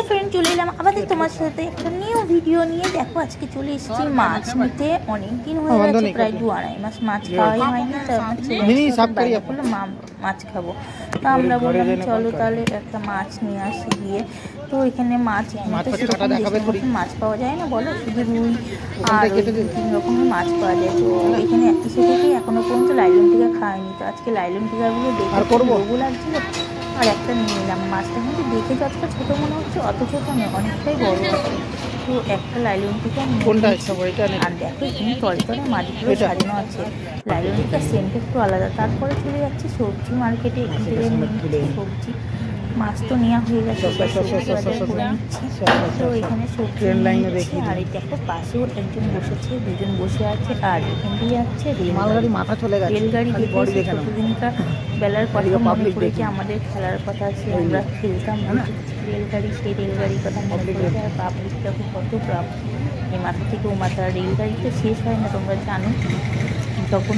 Hello friend, চলে এলাম আমাদের তোমার সাথে একটা নিউ ভিডিও নিয়ে। দেখো আজকে চলে এসেছি মাছ নিতে। অনেকদিন হয়ে গেছে, প্রায় 2-2.5 মাস মাছ খাওয়াই হয়নি। তো আমার ছেলে বললো মা মাছ খাবো, তো আমরা বললাম চলো তাহলে একটা মাছ নিয়ে আসি গিয়ে। তো এখানে মাছ মাছ পাওয়া যায় না বলো, শুধু রুই আর 2-3 রকমের মাছ পাওয়া যায়। তো এখানে এসে থেকে এখনো পর্যন্ত লাইলন টিকা খাওয়াইনি। তো আজকে লাইলন টিকাগুলো দেখে লোভও লাগছিল আর একটা নিয়ে নিলাম। মাছটা কিন্তু দেখে যতটা ছোটো মনে হচ্ছে অত ছোটো নয়, অনেকটাই বড় আছে। তো একটা লাইলন টিকা আর দেখো এখানে তলতলে মাছগুলো সাজানো আছে। লাইলন টিকার সেন্ট একটু আলাদা। তারপরে চলে যাচ্ছে সবজি মার্কেটে। এখান থেকে সবজি মাছ তো নেওয়া হয়ে গেছে, করে নিচ্ছি। তো এখানে সবজি দেখি আর এই দেখো পাশেও একজন বসেছে, দুজন বসে আছে। আর এখান দিয়ে যাচ্ছে রেলগাড়ি, মাথা চলে গেছে রেলগাড়ি। দেখে প্রতিদিনকার বেলার কথা মনে পড়েছে, আমাদের খেলার কথা আছে, আমরা খেলতাম রেলগাড়ি। সেই রেলগাড়ির কথা মনে পড়েছে। আর পাবলিক দেখো কত প্রাপ্ত, এই মাথা থেকে ও মাথা। রেলগাড়ি তো শেষ হয় না, তোমরা জানো। তখন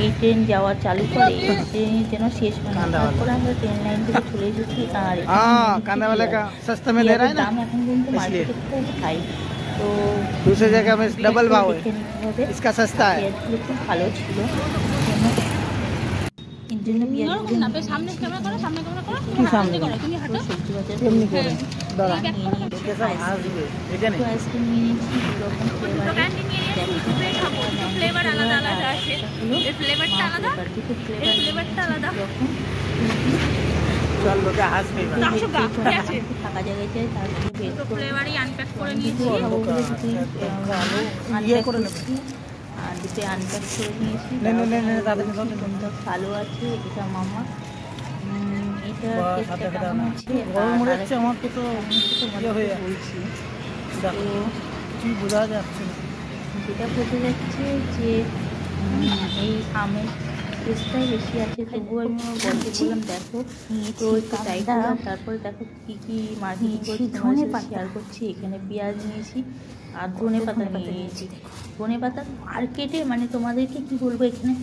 এই ট্রেন যাওয়া চালু করে, এই ট্রেনের যেন শেষ হয় না। তারপরে আমরা ট্রেন লাইন থেকে চলে এসেছি। আর দাম এখন কিন্তু মার্কেটে খুব হাই। তো दूसरी जगह में डबल भाव है, इसका सस्ता है। খুব ভালো ছিল, এর জন্য পেঁয়াজগুলো সামনে ক্যামেরা করো, সামনে ক্যামেরা করো, সামনে করো, তুমি হাঁটো। সবজি বাজার এমনি করে দাঁড়া নিয়ে নিয়েছি। আইসক্রিম নিয়ে নিয়েছি, দুরকম ফ্লেভার আলাদা আলাদা আছে। এর ফ্লেভারটা আলাদা, এর ফ্লেভারটা আলাদা। চল লোকে হাসবে ফাঁকা জায়গায় যাই, তারপরে বের করে ফ্লেভারই আনপ্যাক করে নিয়েছি। আর দুটো আনপ্যাক করে নিয়েছি। কোনটা ভালো আছে এটা মামা, এটা কেমন আছে আমার তো বলছি। তো বোঝা যাচ্ছে যেটা বোঝা যাচ্ছে যে এই আমের টেস্টটাই বেশি আছে। তবুও আমি বলতে বললাম দেখো, তো একটু ট্রাই করলাম। তারপরে দেখো কী কী মার্কেটিং করছি তোমাদের সাথে শেয়ার করছি। এখানে পেঁয়াজ নিয়েছি আর ধনে পাতা নিয়েছি। ধনে পাতা মার্কেটে মানে তোমাদেরকে কি বলবো, এখানে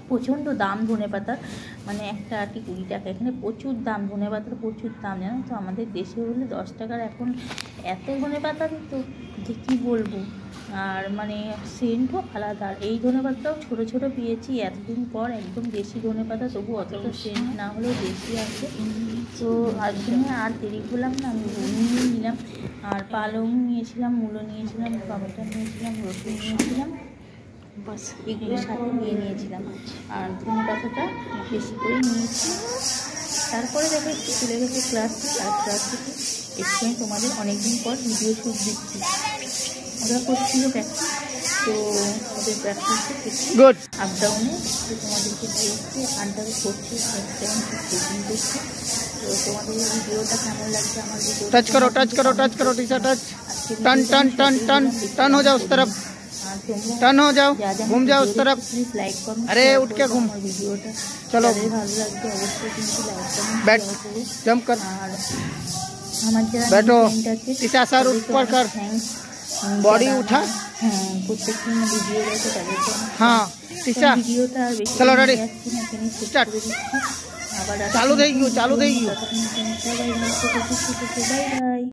প্রচণ্ড দাম ধনে পাতার, মানে একটা আটি 20 টাকা। এখানে প্রচুর দাম ধনে পাতার, প্রচুর দাম জানো তো। আমাদের দেশে হলে 10 টাকার এখন এত ধনে পাতা দিত যে কী বলবো। আর মানে সেন্টও আলাদা। আর এই ধনে পাতাটাও ছোটো ছোটো পেয়েছি এতদিন পর, একদম দেশি ধনে পাতা, তবু অতটা সেন্ট না হলেও দেশি আছে। তো আর জন্য আর দেরি করলাম না, আমি নিয়ে নিলাম। আর পালং নিয়েছিলাম, মূলো নিয়েছিলাম, টমেটো নিয়েছিলাম, রসুন নিয়েছিলাম, বাস এগুলোর সাথে নিয়ে নিয়েছিলাম। আর ধনে পাতাটা বেশি করে নিয়েছি। তারপরে দেখো একটু চলে গেছে ক্লাসে। আর ক্লাস থেকে এখানে তোমাদের অনেকদিন পর ভিডিও শ্যুট দিচ্ছি। ওরা করছিল প্র্যাকটিস, তো ওদের প্র্যাকটিসে গুড আপ ডাউনে তোমাদেরকে দিয়েছে, আনটাকে করছে, কোচিং করছে। তো তোমাদের ভিডিওটা কেমন লাগছে আমার ভিডিও टच करो टच करो टच करो टीचर टच टन टन टन टन टन हो जाओ उस तरफ, टर्न हो जाओ, घूम जाओ उस तरफ। प्लीज लाइक करो। अरे उठ के घूम ভিডিওটা चलो ভালো লাগবে অবশ্যই কিন্তু লাইক করুন। बैठ जंप कर আর আমার যারা बैठो ফ্রেন্ড আছে टीचर सर ऊपर कर, থ্যাঙ্কস। बॉडी उठा। হ্যাঁ, প্রত্যেকদিন ভিডিও দেখে তাদেরকে हाँ टीचर ভিডিওটা আর বেশি चलो रेडी যাচ্ছি না, এখানে শেষ स्टार्ट করে দিচ্ছি। আবার चालू देगी বাই বাই।